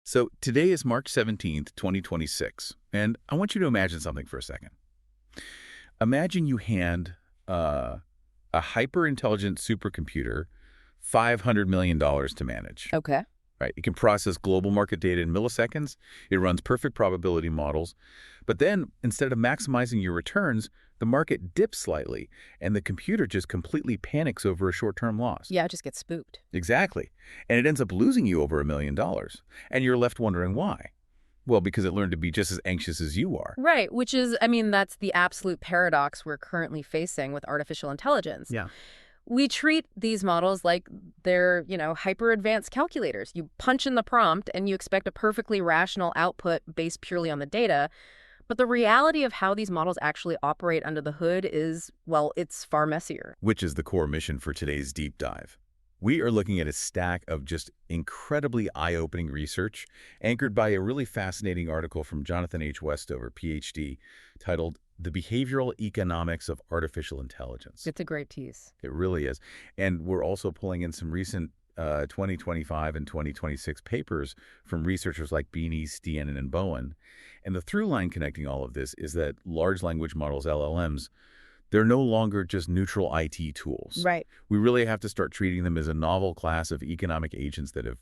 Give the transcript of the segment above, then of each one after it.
So today is March 17th, 2026, and I want you to imagine something for a second. Imagine you hand a hyper-intelligent supercomputer $500 million to manage. Okay. Right? It can process global market data in milliseconds. It runs perfect probability models. But then, instead of maximizing your returns, the market dips slightly, and the computer just completely panics over a short-term loss. Yeah, just get spooked. Exactly. And it ends up losing you over $1 million. And you're left wondering why. Well, because it learned to be just as anxious as you are. Right, which is, that's the absolute paradox we're currently facing with artificial intelligence. Yeah. We treat these models like they're, hyper-advanced calculators. You punch in the prompt and you expect a perfectly rational output based purely on the data. But the reality of how these models actually operate under the hood is, well, it's far messier. Which is the core mission for today's deep dive. We are looking at a stack of just incredibly eye-opening research anchored by a really fascinating article from Jonathan H. Westover, PhD, titled The Behavioral Economics of Artificial Intelligence. It's a great tease. It really is. And we're also pulling in some recent 2025 and 2026 papers from researchers like Beanie, Stianen, and Bowen. And the through line connecting all of this is that large language models, LLMs, they're no longer just neutral IT tools. Right. We really have to start treating them as a novel class of economic agents that have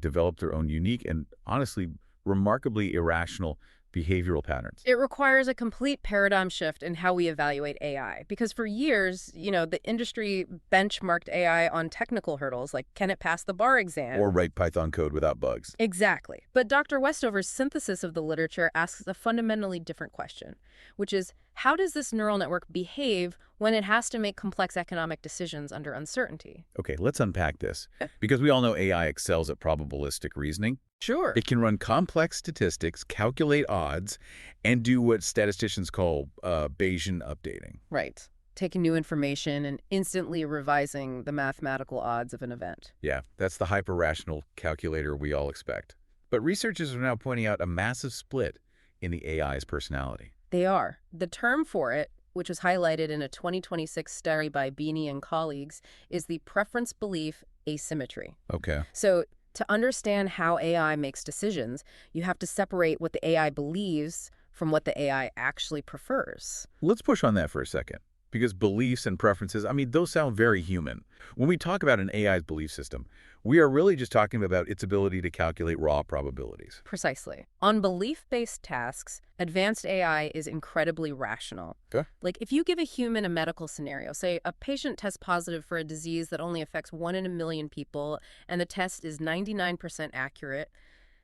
developed their own unique and honestly remarkably irrational behavioral patterns. It requires a complete paradigm shift in how we evaluate AI. Because for years, the industry benchmarked AI on technical hurdles, like can it pass the bar exam? Or write Python code without bugs. Exactly. But Dr. Westover's synthesis of the literature asks a fundamentally different question, which is, how does this neural network behave when it has to make complex economic decisions under uncertainty? Okay, let's unpack this. Because we all know AI excels at probabilistic reasoning. Sure. It can run complex statistics, calculate odds, and do what statisticians call Bayesian updating. Right. Taking new information and instantly revising the mathematical odds of an event. Yeah, that's the hyper-rational calculator we all expect. But researchers are now pointing out a massive split in the AI's personality. They are. The term for it, which was highlighted in a 2026 study by Beanie and colleagues, is the preference belief asymmetry. Okay. So to understand how AI makes decisions, you have to separate what the AI believes from what the AI actually prefers. Let's push on that for a second. Because beliefs and preferences, those sound very human. When we talk about an AI's belief system, we are really just talking about its ability to calculate raw probabilities. Precisely. On belief-based tasks, advanced AI is incredibly rational. Okay. Like if you give a human a medical scenario, say a patient tests positive for a disease that only affects 1 in a million people, and the test is 99% accurate,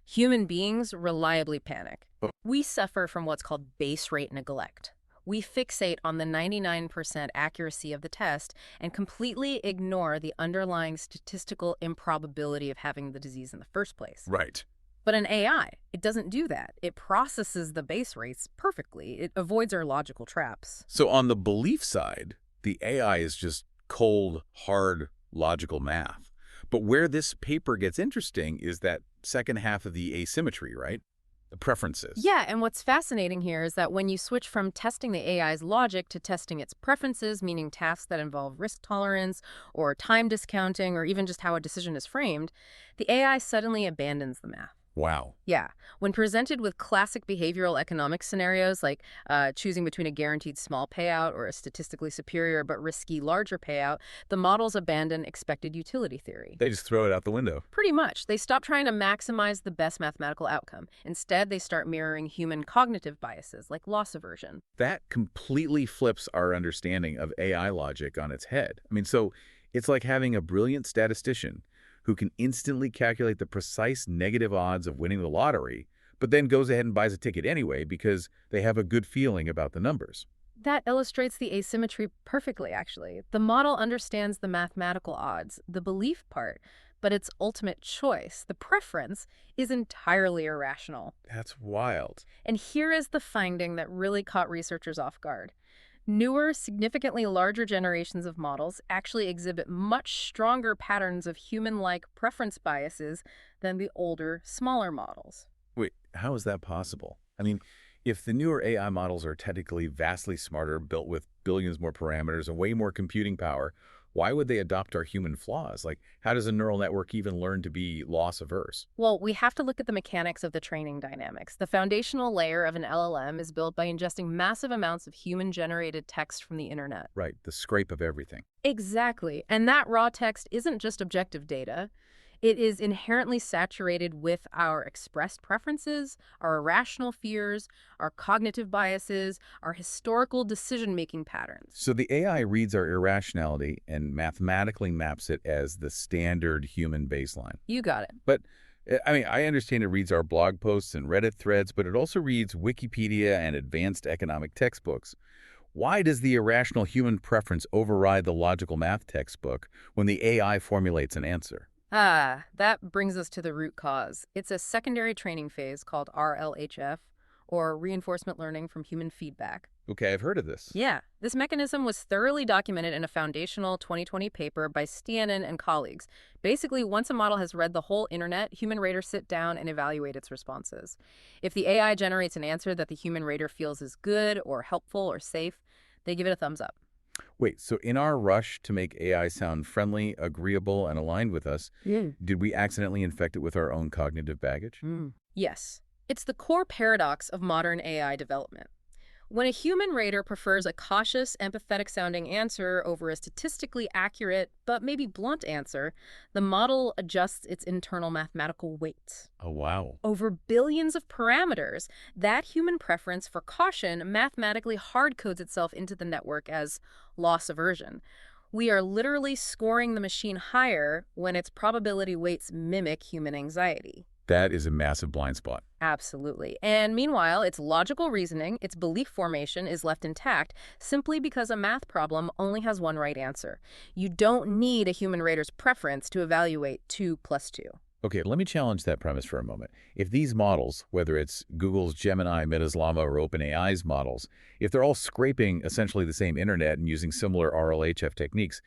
human beings reliably panic. Oh. We suffer from what's called base rate neglect. We fixate on the 99% accuracy of the test and completely ignore the underlying statistical improbability of having the disease in the first place. Right. But in AI, it doesn't do that. It processes the base rates perfectly. It avoids our logical traps. So on the belief side, the AI is just cold, hard, logical math. But where this paper gets interesting is that second half of the asymmetry, right? The preferences. Yeah, and what's fascinating here is that when you switch from testing the AI's logic to testing its preferences, meaning tasks that involve risk tolerance or time discounting or even just how a decision is framed, the AI suddenly abandons the math. Wow. Yeah. When presented with classic behavioral economic scenarios like choosing between a guaranteed small payout or a statistically superior but risky larger payout, the models abandon expected utility theory. They just throw it out the window. Pretty much. They stop trying to maximize the best mathematical outcome. Instead, they start mirroring human cognitive biases like loss aversion. That completely flips our understanding of AI logic on its head. So it's like having a brilliant statistician who can instantly calculate the precise negative odds of winning the lottery, but then goes ahead and buys a ticket anyway because they have a good feeling about the numbers. That illustrates the asymmetry perfectly, actually. The model understands the mathematical odds, the belief part, but its ultimate choice, the preference, is entirely irrational. That's wild. And here is the finding that really caught researchers off guard. Newer, significantly larger generations of models actually exhibit much stronger patterns of human-like preference biases than the older, smaller models. Wait, how is that possible? If the newer AI models are technically vastly smarter, built with billions more parameters and way more computing power, Why would they adopt our human flaws? Like, how does a neural network even learn to be loss averse? Well, we have to look at the mechanics of the training dynamics. The foundational layer of an LLM is built by ingesting massive amounts of human-generated text from the internet. Right, the scrape of everything. Exactly. And that raw text isn't just objective data. It is inherently saturated with our expressed preferences, our irrational fears, our cognitive biases, our historical decision-making patterns. So the AI reads our irrationality and mathematically maps it as the standard human baseline. You got it. But, I mean, I understand it reads our blog posts and Reddit threads, but it also reads Wikipedia and advanced economic textbooks. Why does the irrational human preference override the logical math textbook when the AI formulates an answer? That brings us to the root cause. It's a secondary training phase called RLHF, or reinforcement learning from human feedback. Okay, I've heard of this. Yeah, this mechanism was thoroughly documented in a foundational 2020 paper by Stianen and colleagues. Basically, once a model has read the whole internet, human raters sit down and evaluate its responses. If the AI generates an answer that the human rater feels is good or helpful or safe, they give it a thumbs up. Wait, so in our rush to make AI sound friendly, agreeable, and aligned with us, did we accidentally infect it with our own cognitive baggage? Yes. It's the core paradox of modern AI development. When a human rater prefers a cautious, empathetic-sounding answer over a statistically accurate, but maybe blunt answer, the model adjusts its internal mathematical weights. Oh, wow. Over billions of parameters, that human preference for caution mathematically hard-codes itself into the network as loss aversion. We are literally scoring the machine higher when its probability weights mimic human anxiety. That is a massive blind spot. Absolutely. And meanwhile, its logical reasoning, its belief formation is left intact simply because a math problem only has one right answer. You don't need a human rater's preference to evaluate 2 plus 2. Okay, let me challenge that premise for a moment. If these models, whether it's Google's Gemini, Meta's Llama, or OpenAI's models, if they're all scraping essentially the same internet and using similar RLHF techniques,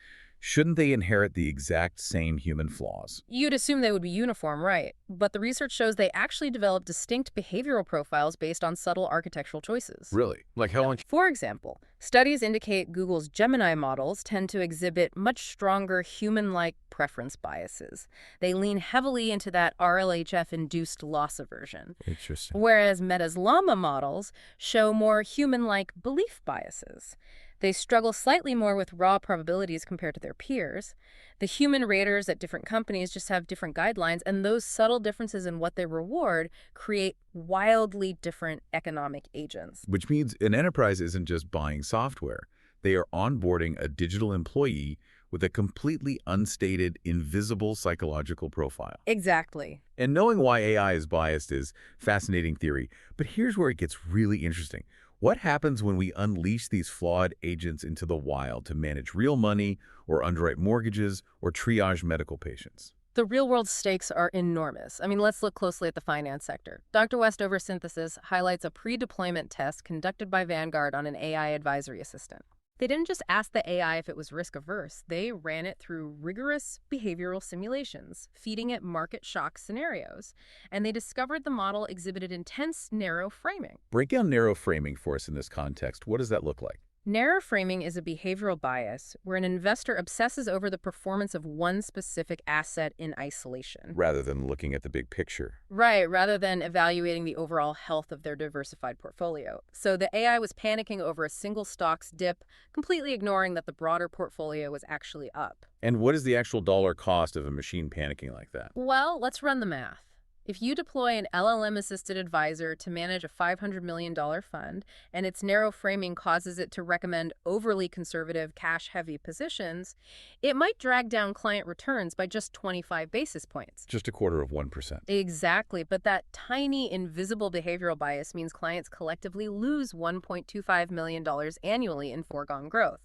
shouldn't they inherit the exact same human flaws? You'd assume they would be uniform, right? But the research shows they actually develop distinct behavioral profiles based on subtle architectural choices. Really? Like how much? For example, studies indicate Google's Gemini models tend to exhibit much stronger human-like preference biases. They lean heavily into that RLHF-induced loss aversion. Interesting. Whereas Meta's Llama models show more human-like belief biases. They struggle slightly more with raw probabilities compared to their peers. The human raters at different companies just have different guidelines, and those subtle differences in what they reward create wildly different economic agents. Which means an enterprise isn't just buying software. They are onboarding a digital employee with a completely unstated, invisible psychological profile. Exactly. And knowing why AI is biased is fascinating theory, but here's where it gets really interesting. What happens when we unleash these flawed agents into the wild to manage real money or underwrite mortgages or triage medical patients? The real-world stakes are enormous. I mean, let's look closely at the finance sector. Dr. Westover Synthesis highlights a pre-deployment test conducted by Vanguard on an AI advisory assistant. They didn't just ask the AI if it was risk-averse. They ran it through rigorous behavioral simulations, feeding it market shock scenarios. And they discovered the model exhibited intense narrow framing. Break down narrow framing for us in this context. What does that look like? Narrow framing is a behavioral bias where an investor obsesses over the performance of one specific asset in isolation. Rather than looking at the big picture. Right, rather than evaluating the overall health of their diversified portfolio. So the AI was panicking over a single stock's dip, completely ignoring that the broader portfolio was actually up. And what is the actual dollar cost of a machine panicking like that? Well, let's run the math. If you deploy an LLM-assisted advisor to manage a $500 million fund, and its narrow framing causes it to recommend overly conservative, cash-heavy positions, it might drag down client returns by just 25 basis points. Just 1/4%. Exactly, but that tiny, invisible behavioral bias means clients collectively lose $1.25 million annually in foregone growth.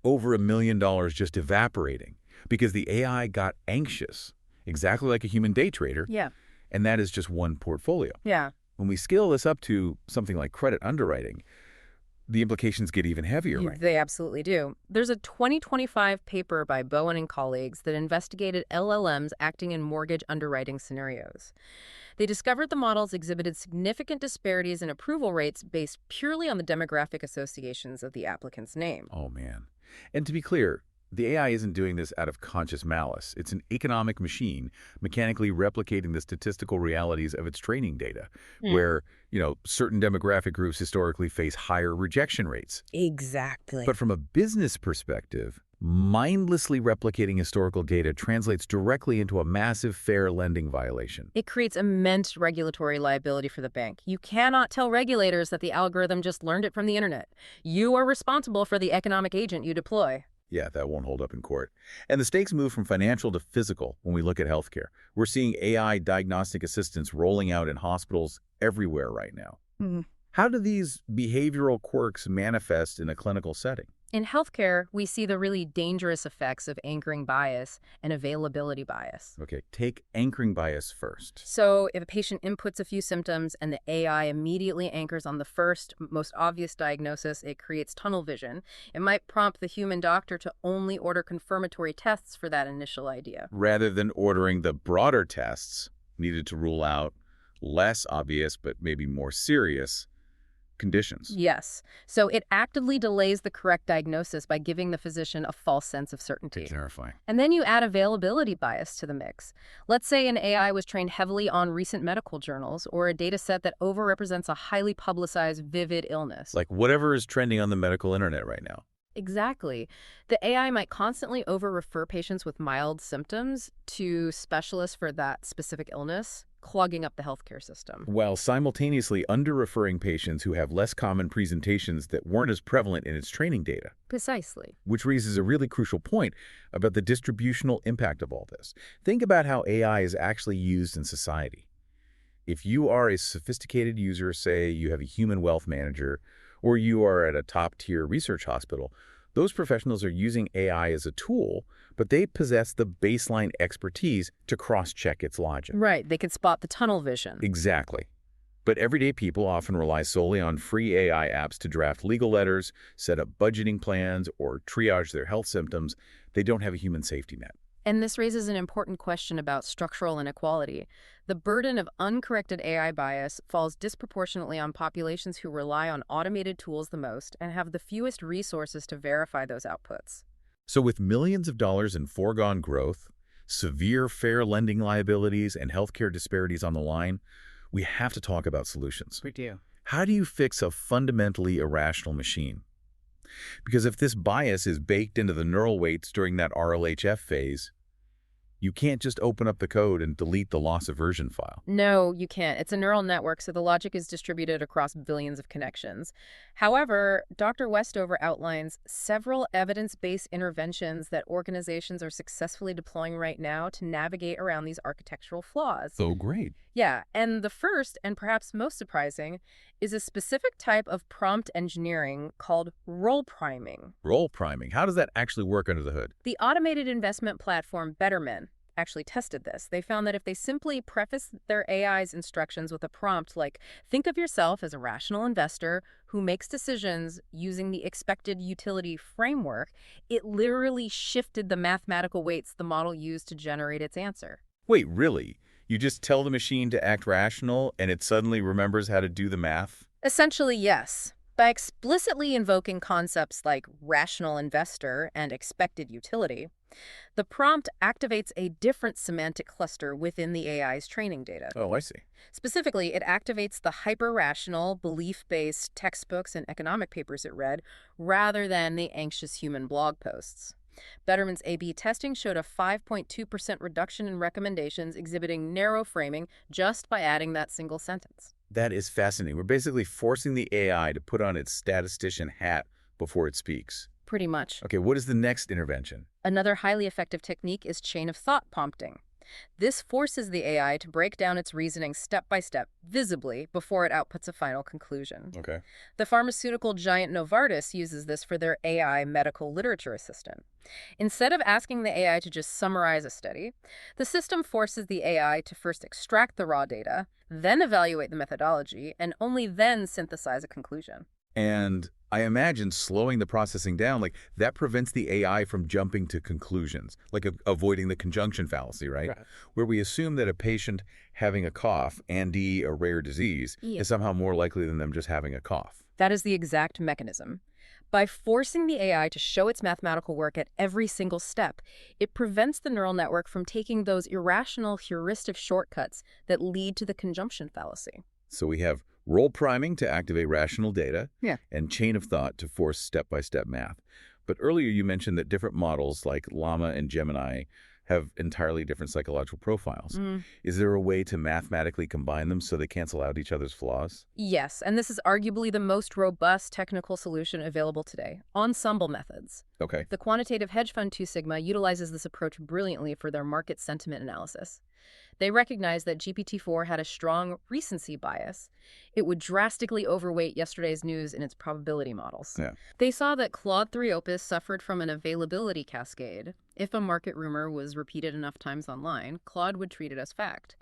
Over $1 million just evaporating because the AI got anxious, exactly like a human day trader. Yeah. And that is just one portfolio. Yeah. When we scale this up to something like credit underwriting, the implications get even heavier, right? They absolutely do. There's a 2025 paper by Bowen and colleagues that investigated LLMs acting in mortgage underwriting scenarios. They discovered the models exhibited significant disparities in approval rates based purely on the demographic associations of the applicant's name. Oh, man. And to be clear, The AI isn't doing this out of conscious malice. It's an economic machine mechanically replicating the statistical realities of its training data, Hmm. where, certain demographic groups historically face higher rejection rates. Exactly. But from a business perspective, mindlessly replicating historical data translates directly into a massive fair lending violation. It creates immense regulatory liability for the bank. You cannot tell regulators that the algorithm just learned it from the internet. You are responsible for the economic agent you deploy. Yeah, that won't hold up in court. And the stakes move from financial to physical when we look at healthcare. We're seeing AI diagnostic assistants rolling out in hospitals everywhere right now. How do these behavioral quirks manifest in a clinical setting? In healthcare, we see the really dangerous effects of anchoring bias and availability bias. Okay, take anchoring bias first. So, if a patient inputs a few symptoms and the AI immediately anchors on the first, most obvious diagnosis, it creates tunnel vision. It might prompt the human doctor to only order confirmatory tests for that initial idea. Rather than ordering the broader tests needed to rule out less obvious but maybe more serious conditions. Yes. So, it actively delays the correct diagnosis by giving the physician a false sense of certainty. Terrifying. And then you add availability bias to the mix. Let's say an AI was trained heavily on recent medical journals or a data set that overrepresents a highly publicized, vivid illness. Like whatever is trending on the medical internet right now. Exactly. The AI might constantly over-refer patients with mild symptoms to specialists for that specific illness, clogging up the healthcare system. While simultaneously under-referring patients who have less common presentations that weren't as prevalent in its training data. Precisely. Which raises a really crucial point about the distributional impact of all this. Think about how AI is actually used in society. If you are a sophisticated user, say you have a human wealth manager, or you are at a top-tier research hospital, those professionals are using AI as a tool, but they possess the baseline expertise to cross-check its logic. Right. They can spot the tunnel vision. Exactly. But everyday people often rely solely on free AI apps to draft legal letters, set up budgeting plans, or triage their health symptoms. They don't have a human safety net. And this raises an important question about structural inequality. The burden of uncorrected AI bias falls disproportionately on populations who rely on automated tools the most and have the fewest resources to verify those outputs. So with millions of dollars in foregone growth, severe fair lending liabilities, and healthcare disparities on the line, we have to talk about solutions. We do. How do you fix a fundamentally irrational machine? Because if this bias is baked into the neural weights during that RLHF phase, you can't just open up the code and delete the loss aversion file. No, you can't. It's a neural network, so the logic is distributed across billions of connections. However, Dr. Westover outlines several evidence-based interventions that organizations are successfully deploying right now to navigate around these architectural flaws. So great. Yeah, and the first, and perhaps most surprising, is a specific type of prompt engineering called role priming. Role priming. How does that actually work under the hood? The automated investment platform Betterment actually tested this. They found that if they simply preface their AI's instructions with a prompt like, think of yourself as a rational investor who makes decisions using the expected utility framework, it literally shifted the mathematical weights the model used to generate its answer. Wait, really? You just tell the machine to act rational and it suddenly remembers how to do the math? Essentially, yes. By explicitly invoking concepts like rational investor and expected utility, the prompt activates a different semantic cluster within the AI's training data. Oh, I see. Specifically, it activates the hyper-rational, belief-based textbooks and economic papers it read, rather than the anxious human blog posts. Betterment's A/B testing showed a 5.2% reduction in recommendations exhibiting narrow framing just by adding that single sentence. That is fascinating. We're basically forcing the AI to put on its statistician hat before it speaks. Pretty much. Okay, what is the next intervention? Another highly effective technique is chain of thought prompting. This forces the AI to break down its reasoning step by step, visibly, before it outputs a final conclusion. Okay. The pharmaceutical giant Novartis uses this for their AI medical literature assistant. Instead of asking the AI to just summarize a study, the system forces the AI to first extract the raw data, then evaluate the methodology, and only then synthesize a conclusion. And I imagine slowing the processing down, like that prevents the AI from jumping to conclusions, like avoiding the conjunction fallacy, right? Where we assume that a patient having a cough and a rare disease is somehow more likely than them just having a cough. That is the exact mechanism. By forcing the AI to show its mathematical work at every single step, it prevents the neural network from taking those irrational heuristic shortcuts that lead to the conjunction fallacy. So we have role priming to activate rational data Yeah. and chain of thought to force step-by-step math. But earlier you mentioned that different models like Llama and Gemini have entirely different psychological profiles. Is there a way to mathematically combine them so they cancel out each other's flaws? Yes, and this is arguably the most robust technical solution available today, ensemble methods. Okay. The quantitative hedge fund 2 Sigma utilizes this approach brilliantly for their market sentiment analysis. They recognized that GPT-4 had a strong recency bias. It would drastically overweight yesterday's news in its probability models. Yeah. They saw that Claude 3 Opus suffered from an availability cascade. If a market rumor was repeated enough times online, Claude would treat it as fact.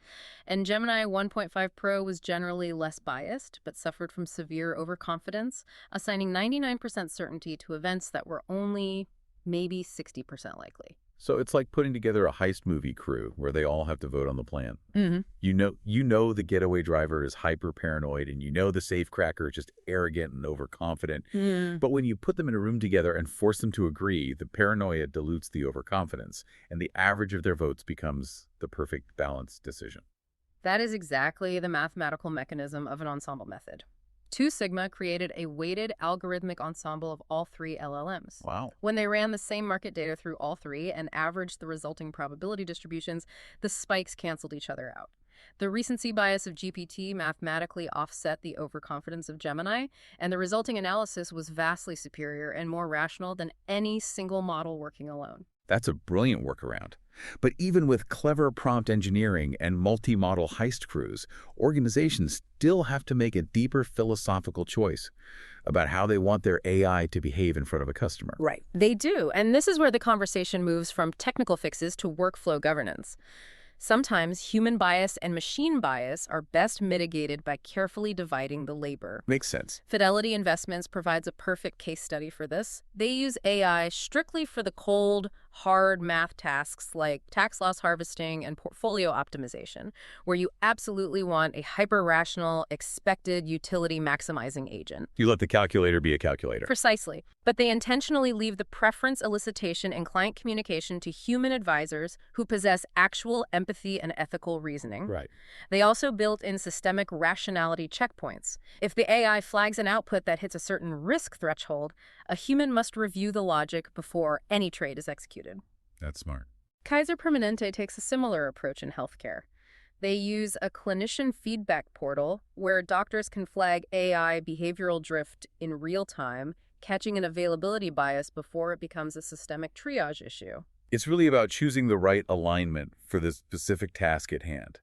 And Gemini 1.5 Pro was generally less biased, but suffered from severe overconfidence, assigning 99% certainty to events that were only maybe 60% likely. So it's like putting together a heist movie crew where they all have to vote on the plan. Mm-hmm. You know the getaway driver is hyper paranoid, and you know the safecracker is just arrogant and overconfident. But when you put them in a room together and force them to agree, the paranoia dilutes the overconfidence, and the average of their votes becomes the perfect balanced decision. That is exactly the mathematical mechanism of an ensemble method. 2 Sigma created a weighted algorithmic ensemble of all 3 LLMs. Wow. When they ran the same market data through all 3 and averaged the resulting probability distributions, the spikes canceled each other out. The recency bias of GPT mathematically offset the overconfidence of Gemini, and the resulting analysis was vastly superior and more rational than any single model working alone. That's a brilliant workaround. But even with clever prompt engineering and multi-model heist crews, organizations still have to make a deeper philosophical choice about how they want their AI to behave in front of a customer. Right. They do. And this is where the conversation moves from technical fixes to workflow governance. Sometimes human bias and machine bias are best mitigated by carefully dividing the labor. Makes sense. Fidelity Investments provides a perfect case study for this. They use AI strictly for the cold, hard math tasks like tax loss harvesting and portfolio optimization, where you absolutely want a hyper-rational, expected utility maximizing agent. You let the calculator be a calculator. Precisely. But they intentionally leave the preference elicitation and client communication to human advisors who possess actual empathy and ethical reasoning. Right. They also built in systemic rationality checkpoints. If the AI flags an output that hits a certain risk threshold, a human must review the logic before any trade is executed. That's smart. Kaiser Permanente takes a similar approach in healthcare. They use a clinician feedback portal where doctors can flag AI behavioral drift in real time, catching an availability bias before it becomes a systemic triage issue. It's really about choosing the right alignment for the specific task at hand.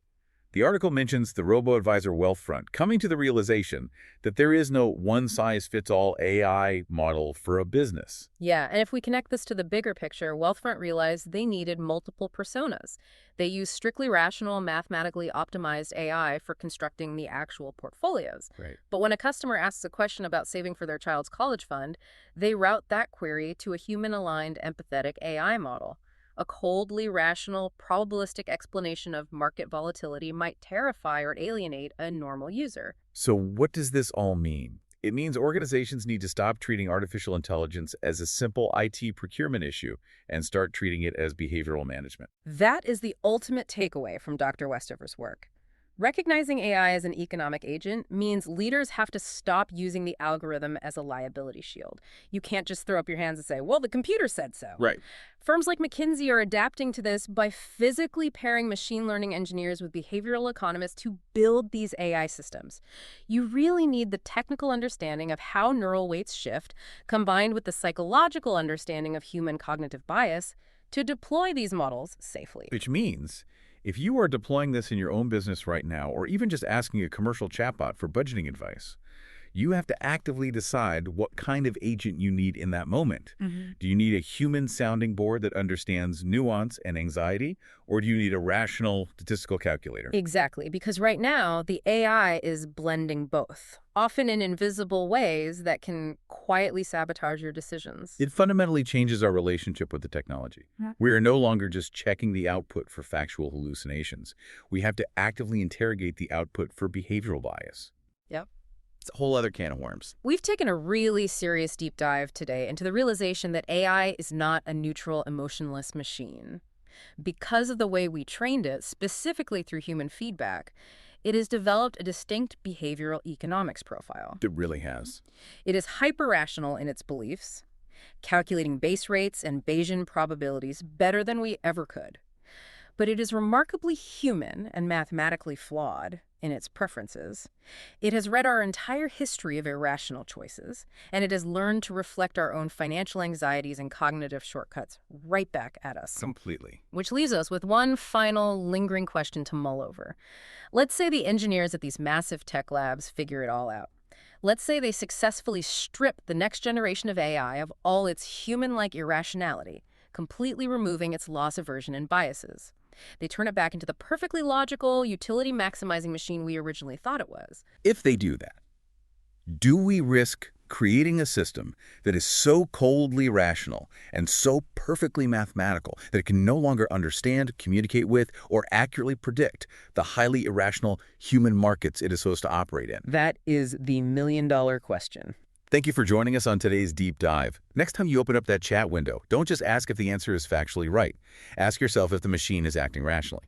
The article mentions the robo-advisor Wealthfront coming to the realization that there is no one-size-fits-all AI model for a business. Yeah, and if we connect this to the bigger picture, Wealthfront realized they needed multiple personas. They use strictly rational, mathematically optimized AI for constructing the actual portfolios. Right. But when a customer asks a question about saving for their child's college fund, they route that query to a human-aligned, empathetic AI model. A coldly rational, probabilistic explanation of market volatility might terrify or alienate a normal user. So what does this all mean? It means organizations need to stop treating artificial intelligence as a simple IT procurement issue and start treating it as behavioral management. That is the ultimate takeaway from Dr. Westover's work. Recognizing AI as an economic agent means leaders have to stop using the algorithm as a liability shield. You can't just throw up your hands and say, well, the computer said so. Right. Firms like McKinsey are adapting to this by physically pairing machine learning engineers with behavioral economists to build these AI systems. You really need the technical understanding of how neural weights shift, combined with the psychological understanding of human cognitive bias, to deploy these models safely. Which means if you are deploying this in your own business right now, or even just asking a commercial chatbot for budgeting advice, you have to actively decide what kind of agent you need in that moment. Do you need a human sounding board that understands nuance and anxiety, or do you need a rational statistical calculator? Exactly, because right now, the AI is blending both, often in invisible ways that can quietly sabotage your decisions. It fundamentally changes our relationship with the technology. We are no longer just checking the output for factual hallucinations. We have to actively interrogate the output for behavioral bias. Yep. It's a whole other can of worms. We've taken a really serious deep dive today into the realization that AI is not a neutral, emotionless machine. Because of the way we trained it, specifically through human feedback, it has developed a distinct behavioral economics profile. It really has. It is hyper-rational in its beliefs, calculating base rates and Bayesian probabilities better than we ever could. But it is remarkably human and mathematically flawed in its preferences. It has read our entire history of irrational choices, and it has learned to reflect our own financial anxieties and cognitive shortcuts right back at us. Completely. Which leaves us with one final lingering question to mull over. Let's say the engineers at these massive tech labs figure it all out. Let's say they successfully strip the next generation of AI of all its human-like irrationality, completely removing its loss aversion and biases. They turn it back into the perfectly logical, utility-maximizing machine we originally thought it was. If they do that, do we risk creating a system that is so coldly rational and so perfectly mathematical that it can no longer understand, communicate with, or accurately predict the highly irrational human markets it is supposed to operate in? That is the million-dollar question. Thank you for joining us on today's Deep Dive. Next time you open up that chat window, don't just ask if the answer is factually right. Ask yourself if the machine is acting rationally.